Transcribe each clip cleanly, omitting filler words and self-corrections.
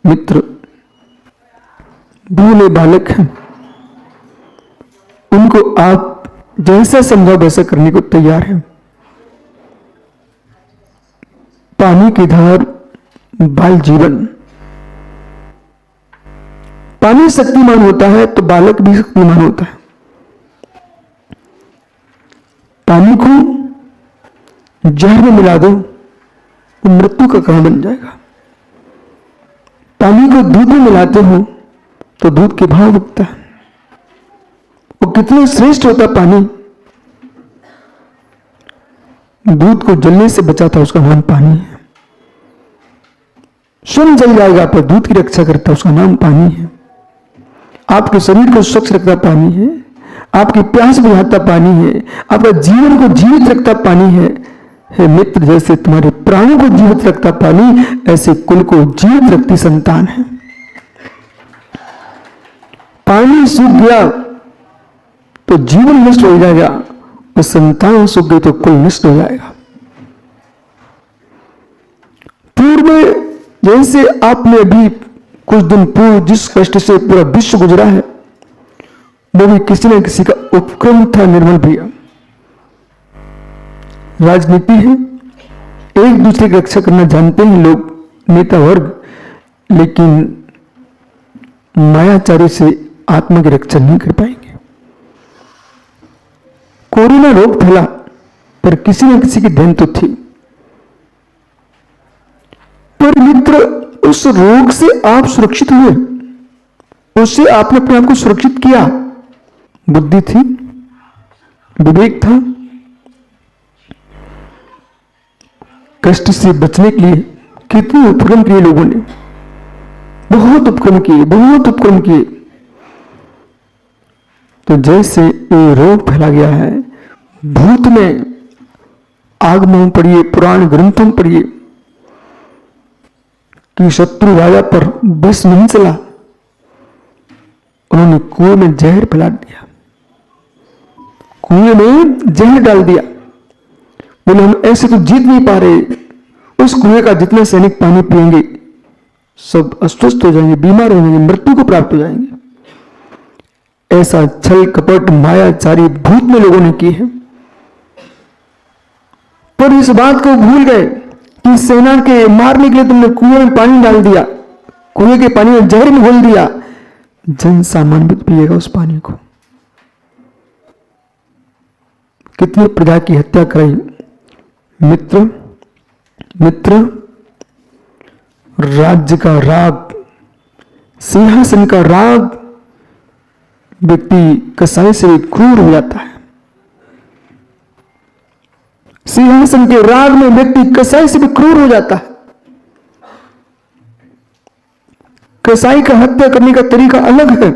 मित्र भोले बालक हैं, उनको आप जैसा समझा वैसा करने को तैयार हैं। पानी की धार बाल जीवन। पानी शक्तिमान होता है तो बालक भी शक्तिमान होता है। पानी को जहर में मिला दो तो मृत्यु का कारण बन जाएगा। पानी को दूध में मिलाते हो तो दूध के भाव उगता है। वो कितना श्रेष्ठ होता पानी। दूध को जलने से बचाता उसका नाम पानी है। स्वयं जल जाएगा पर दूध की रक्षा करता उसका नाम पानी है। आपके शरीर को स्वच्छ रखता पानी है। आपकी प्यास बुझाता पानी है। आपका जीवन को जीवित रखता पानी है। हे मित्र, जैसे तुम्हारे प्राणों को जीवित रखता पानी, ऐसे कुल को जीवित रखती संतान है। पानी सूख गया तो जीवन नष्ट हो जाएगा और संतान सूख गई तो कुल नष्ट हो जाएगा। पूर्व में जैसे आपने अभी कुछ दिन पूर्व जिस कष्ट से पूरा विश्व गुजरा है, वो भी किसी न किसी का उपक्रम था। निर्मल भैया, राजनीति है, एक दूसरे की रक्षा करना जानते हैं लोग, नेता वर्ग, लेकिन मायाचारी से आत्मा की रक्षा नहीं कर पाएंगे। कोरोना रोग फैला पर किसी न किसी की देन तो थी। पर मित्र, उस रोग से आप सुरक्षित हुए, उससे आपने अपने आप को सुरक्षित किया। बुद्धि थी, विवेक था। कष्ट से बचने के लिए कितने उपक्रम किए लोगों ने, बहुत उपक्रम किए, बहुत उपक्रम किए। तो जैसे ये रोग फैला गया है, भूत में आगमों पढ़िए, पुराण ग्रंथों पढ़िए कि शत्रु राजा पर बस नहीं चला, उन्होंने कुएं में जहर फैला दिया, कुएं में जहर डाल दिया। बोले हम ऐसे तो जीत नहीं पा रहे, उस कुएं का जितने सैनिक पानी पिएंगे सब अस्वस्थ हो जाएंगे, बीमार हो जाएंगे, मृत्यु को प्राप्त हो जाएंगे। ऐसा छल कपट मायाचारी भूत में लोगों ने की है। पर इस बात को भूल गए कि सेना के मारने के लिए तुमने कुएं में पानी डाल दिया, कुएं के पानी में जहर में घोल दिया, जन सामान्य भी पिएगा उस पानी को। कितनी प्रजा की हत्या कराई। मित्र मित्र, राज्य का राग, सिंहासन का राग व्यक्ति कसाई से भी क्रूर हो जाता है। सिंहासन के राग में व्यक्ति कसाई से भी क्रूर हो जाता है। कसाई का हत्या करने का तरीका अलग है,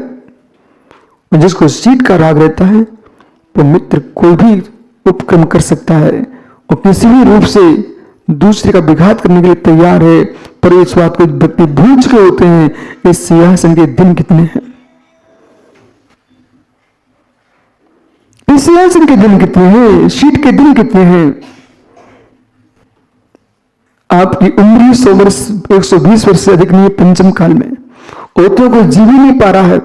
और जिसको सीट का राग रहता है तो मित्र कोई भी उपक्रम कर सकता है और किसी भी रूप से दूसरे का विघात करने के लिए तैयार है। पर इस बात को व्यक्ति भूल चुके होते हैं, इस सिंहासन के दिन कितने हैं, इस सिंहासन के दिन कितने हैं, सीट के दिन कितने हैं। आपकी उम्र 100 वर्ष 120 वर्ष से अधिक नहीं है पंचम काल में, औरतों को जी भी नहीं पा रहा है।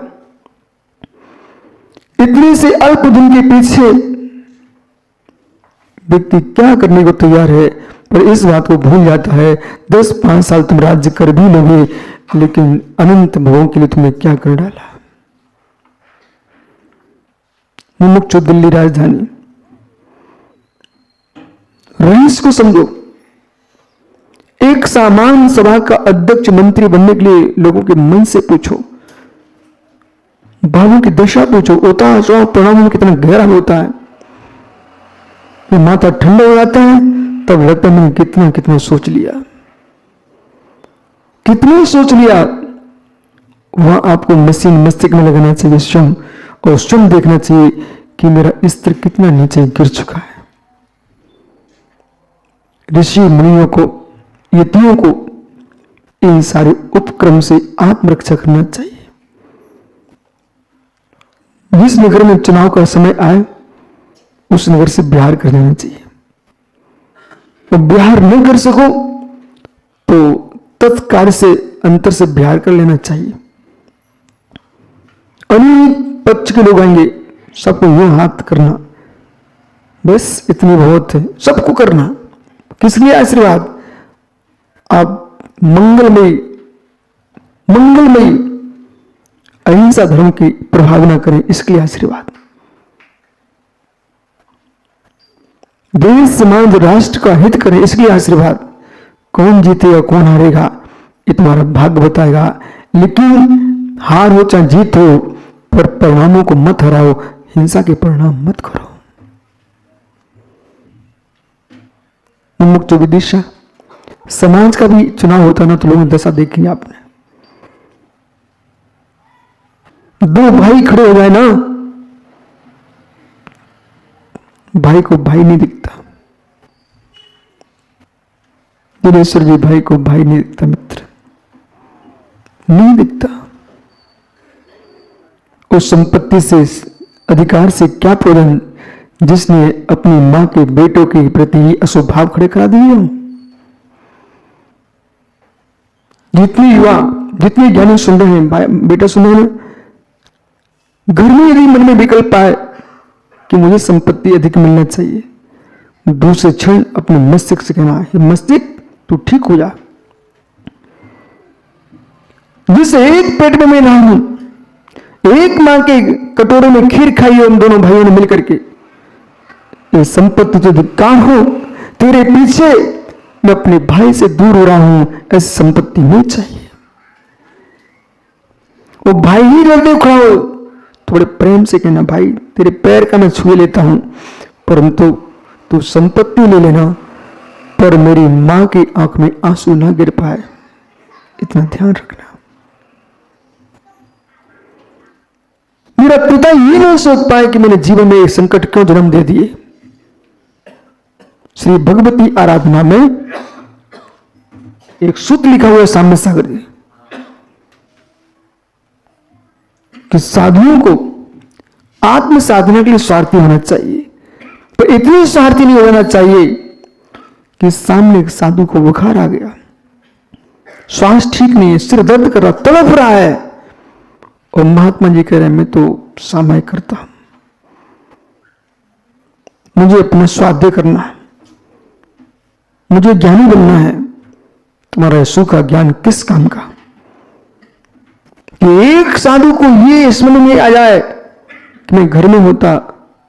इतने से अल्प दिन के पीछे व्यक्ति क्या करने को तैयार है, पर इस बात को भूल जाता है 10-5 साल तुम राज्य कर भी लोगे, लेकिन अनंत भोगों के लिए तुम्हें क्या कर डाला। मुमुक्षु दिल्ली राजधानी, रईस को समझो। एक सामान्य सभा का अध्यक्ष मंत्री बनने के लिए लोगों के मन से पूछो, भावों की दशा पूछो, उतार चढ़ाव प्रणाम में कितना गहरा होता है। माथा ठंडा हो जाता है तब लगता है मैंने कितना कितना सोच लिया, कितना सोच लिया। वहां आपको मशीन मस्तिष्क में लगाना चाहिए स्वयं, और स्वयं देखना चाहिए कि मेरा स्तर कितना नीचे गिर चुका है। ऋषि मुनियों को, यतियों को इन सारे उपक्रम से आत्मरक्षा करना चाहिए। जिस नगर में चुनाव का समय आए उस नगर से बिहार कर देना चाहिए। तो बिहार नहीं कर सको तो तत्काल से अंतर से बिहार कर लेना चाहिए। अनेक पक्ष के लोग आएंगे, सबको यूं हाथ करना, बस इतनी बहुत है, सबको करना। किस लिए आशीर्वाद? आप मंगलमयी अहिंसा धर्म की प्रभावना करें, इसके लिए आशीर्वाद। देश समाज राष्ट्र का हित करें, इसके लिए आशीर्वाद। कौन जीतेगा कौन हारेगा ये तुम्हारा भाग्य बताएगा, लेकिन हार हो चाहे जीत हो, पर परिणामों को मत हराओ, हिंसा के परिणाम मत करो। मुक्त विदिशा समाज का भी चुनाव होता ना तो लोग दशा देखेंगे आपने। दो भाई खड़े हो जाए ना, भाई को भाई नहीं दिखता। दिनेश्वर जी, भाई को भाई नहीं दिखता, मित्र नहीं दिखता। उस संपत्ति से, अधिकार से क्या प्रयोजन जिसने अपनी मां के बेटों के प्रति अस्वभाव खड़े करा दिए। जितने युवा, जितने ज्ञानी सुन रहे हैं, बेटा सुन रहे हैं, घर में यदि मन में विकल्प आए कि मुझे संपत्ति अधिक मिलना चाहिए, दूसरे क्षण अपने मस्तिष्क से कहना है, मस्तिष्क तू ठीक हो जा। जिस एक पेट में मैं रहा हूं, एक मां के कटोरे में खीर खाई उन दोनों भाइयों ने मिलकर के, ये संपत्ति जो धिक्कार हो, तेरे पीछे मैं अपने भाई से दूर हो रहा हूं, ऐसी संपत्ति नहीं चाहिए। वो भाई ही डरते खड़ा हो, थोड़े प्रेम से कहना, भाई तेरे पैर का मैं छुए लेता हूं, परंतु तू संपत्ति ले लेना, पर मेरी मां की आंख में आंसू ना गिर पाए, इतना ध्यान रखना। मेरा पिता ये नहीं सोच पाए कि मैंने जीवन में एक संकट क्यों जन्म दे दिए। श्री भगवती आराधना में एक सूत्र लिखा हुआ है सामने सागर जी कि साधुओं को आत्म साधना के लिए स्वार्थी होना चाहिए, पर इतनी स्वार्थी नहीं होना चाहिए कि सामने एक साधु को बुखार आ गया, श्वास ठीक नहीं है, सिर दर्द कर रहा, तड़प रहा है, और महात्मा जी कह रहे हैं मैं तो सामायिक करता हूं, मुझे अपना स्वाध्याय करना है, मुझे ज्ञानी बनना है। तुम्हारा यीशु का ज्ञान किस काम का? कि एक साधु को ये स्मरण में आ जाए कि मैं घर में होता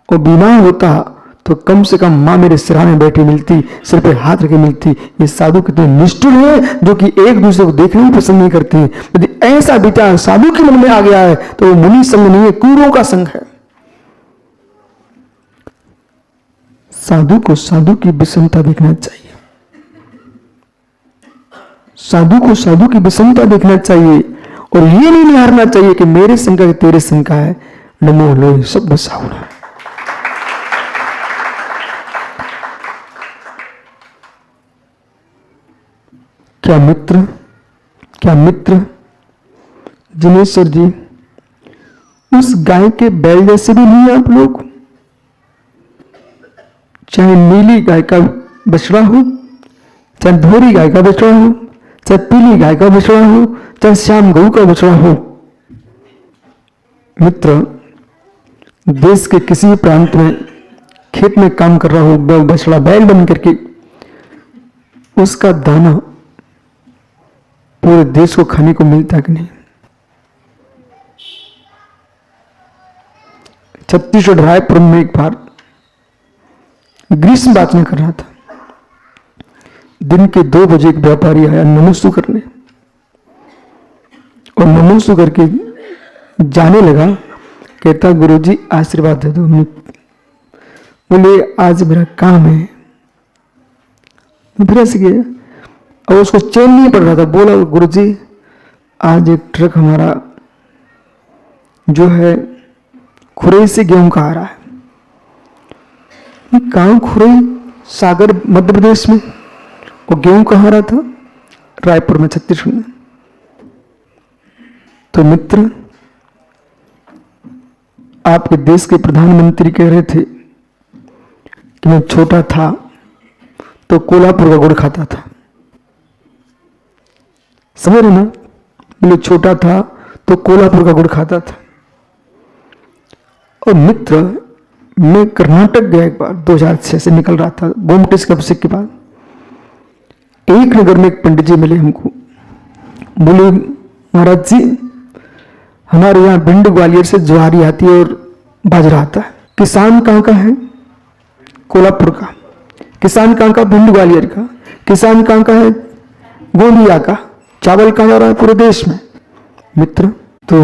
और बीमार होता तो कम से कम मां मेरे सिरहाने बैठी मिलती, सिर पे हाथ रखे मिलती। ये साधु कितने निष्ठुर है जो कि एक दूसरे को देखना ही पसंद नहीं करते। यदि ऐसा विचार साधु के मन में आ गया है तो वो मुनि संघ नहीं है, कुरों का संघ है। साधु को साधु की विषमता देखना चाहिए, साधु को साधु की विषमता देखना चाहिए, और ये नहीं निहारना चाहिए कि मेरे संघ का तेरे संघ का है। नमो लोहि सब बसाउना। क्या मित्र जिनेश्वर जी, उस गाय के बैल जैसे भी नहीं आप लोग। चाहे नीली गाय का बछड़ा हो, चाहे धोरी गाय का बछड़ा हो, चाहे पीली गाय का बछड़ा हो, चाहे श्याम गऊ का बछड़ा हो। मित्र, देश के किसी भी प्रांत में खेत में काम कर रहा हो बछड़ा बैल बन करके, उसका दाना पूरे देश को खाने को मिलता कि नहीं? छत्तीसगढ़ रायपुर में एक बार ग्रीष्म बात में कर रहा था, दिन के 2 बजे एक व्यापारी आया नमस्ते करने, और नमस्ते करके जाने लगा। कहता गुरुजी आशीर्वाद दे दो। बोले आज मेरा काम है। फिर ऐसे गया और उसको चैन नहीं पड़ रहा था। बोला गुरुजी आज एक ट्रक हमारा जो है खुरई से गेहूं का आ रहा है। कहाँ खुरई? सागर मध्य प्रदेश में। और गेहूं कहाँ आ रहा था? रायपुर में, छत्तीसगढ़ में। तो मित्र, आपके देश के प्रधानमंत्री कह रहे थे कि मैं छोटा था तो कोल्हापुर का गुड़ खाता था। समझ रहे ना? बोले छोटा था तो कोल्हापुर का गुड़ खाता था। और मित्र, मैं कर्नाटक गया एक बार, 2006 से निकल रहा था, गोमटेस के अभिषेक के बाद। एक नगर में एक पंडित जी मिले हमको, बोले महाराज जी, हमारे यहाँ भिंड ग्वालियर से ज्वारी आती है और बाजरा आता है। किसान कहाँ का है? कोल्हापुर का। किसान कहाँ का? भिंड ग्वालियर का। किसान कहाँ का है? गोंदिया का। चावल कहाँ जा रहा है? पूरे देश में। मित्र, तो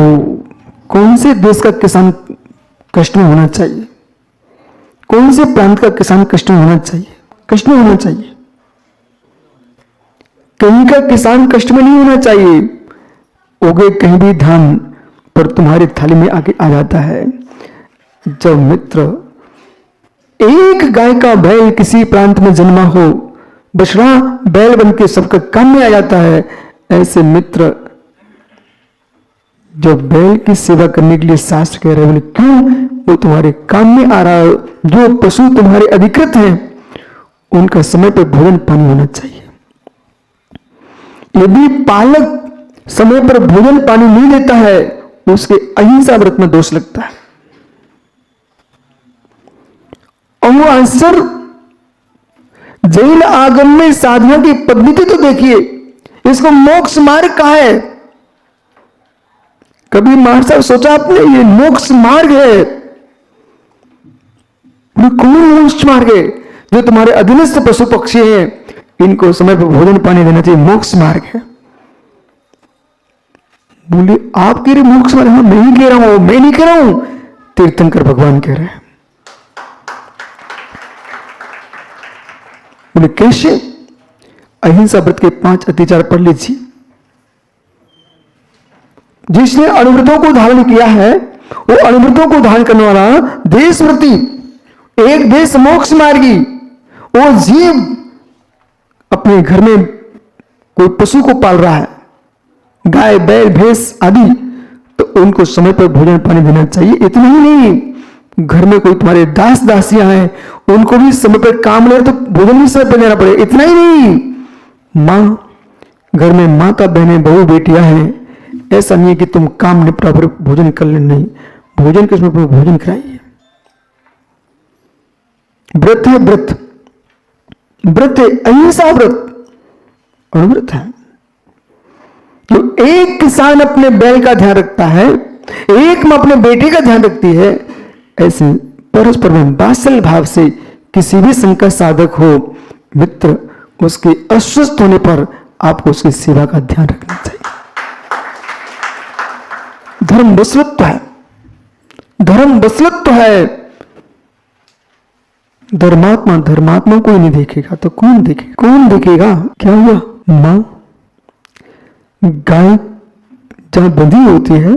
कौन से देश का किसान कष्ट में होना चाहिए? कौन से प्रांत का किसान कष्ट में होना चाहिए? कष्ट में होना चाहिए। कहीं का किसान कष्ट में नहीं होना चाहिए। उगे कहीं भी धान, पर तुम्हारी थाली में आके आ जाता है। जब मित्र एक गाय का बैल किसी प्रांत में जन्मा हो, बछड़ा बैल बन के सबका काम में आ जाता है। ऐसे मित्र, जब बैल की सेवा करने के लिए शास्त्र कह रहे हैं, क्यों? वो तुम्हारे काम में आ रहा है। जो पशु तुम्हारे अधिकृत हैं, उनका समय पर भोजन पानी होना चाहिए। यदि पालक समय पर भोजन पानी नहीं देता है, उसके अहिंसा व्रत में दोष लगता है। और वो आंसर जैन आगम में साधना की पद्धति तो देखिए, इसको मोक्ष मार्ग कहा है? कभी महाराज साहब सोचा आपने ये मोक्ष मार्ग है? कौन मोक्ष मार्ग है? जो तुम्हारे अधीनस्थ पशु पक्षी हैं, इनको समय पर भोजन पानी देना चाहिए, मोक्ष मार्ग है। बोले आप कह रहे मोक्ष मार्ग? हाँ, मैं ही कह रहा हूं, मैं नहीं कह रहा हूं, तीर्थंकर भगवान कह रहे हैं। बोले कैसे? अहिंसा व्रत के 5 अत्याचार पढ़ लीजिए। जिसने अणुव्रतों को धारण किया है, वो अणुव्रतों को धारण करने वाला देशव्रती, एक देश मोक्ष मार्गी। वो जीव अपने घर में कोई पशु को पाल रहा है, गाय बैल भैंस आदि, तो उनको समय पर भोजन पानी देना चाहिए। इतना ही नहीं, घर में कोई तुम्हारे दास दासियां हैं, उनको भी समय पर काम ले तो भोजन भी समय पर देना पड़ेगा। इतना ही नहीं, मां, घर में माता बहनें बहू बेटियां हैं, ऐसा नहीं है कि तुम काम निपटा फिर भोजन कर लेना, नहीं, भोजन के समय पर भोजन कराइए। व्रत है, व्रत व्रत है, अहिंसा व्रत और व्रत है। तो एक किसान अपने बैल का ध्यान रखता है, एक मां अपने बेटे का ध्यान रखती है। ऐसे परस्पर में वात्सल्य भाव से किसी भी संकट साधक हो मित्र, उसके अस्वस्थ होने पर आपको उसकी सेवा का ध्यान रखना चाहिए। धर्म बसलत्व है, धर्म बसलत्व है। धर्मात्मा धर्मात्मा कोई नहीं देखेगा तो कौन देखेगा? कौन देखेगा? क्या हुआ? मां गाय जहां बंधी होती है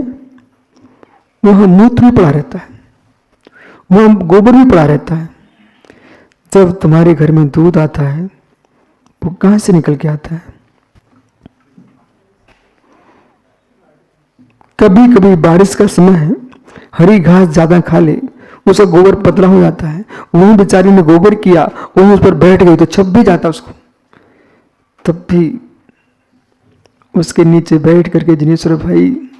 वहां मूत्र भी पड़ा रहता है, वहां गोबर भी पड़ा रहता है। जब तुम्हारे घर में दूध आता है वो कहां से निकल के आता है? कभी कभी बारिश का समय है, हरी घास ज्यादा खा ले, उसका गोबर पतला हो जाता है, वही बेचारी ने गोबर किया, वही उस पर बैठ गई तो छप भी जाता उसको। तब भी उसके नीचे बैठ करके जिनेश्वर भाई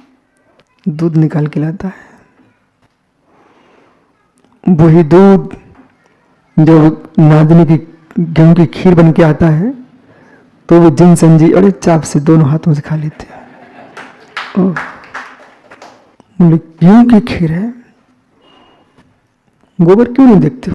दूध निकाल के लाता है। वही दूध जब नादनी की गेहूं की खीर बन के आता है तो वो जिन संजी अरे चाप से दोनों हाथों से खा लेते हैं। गेहूं की खीर है, गोबर क्यों नहीं देखते?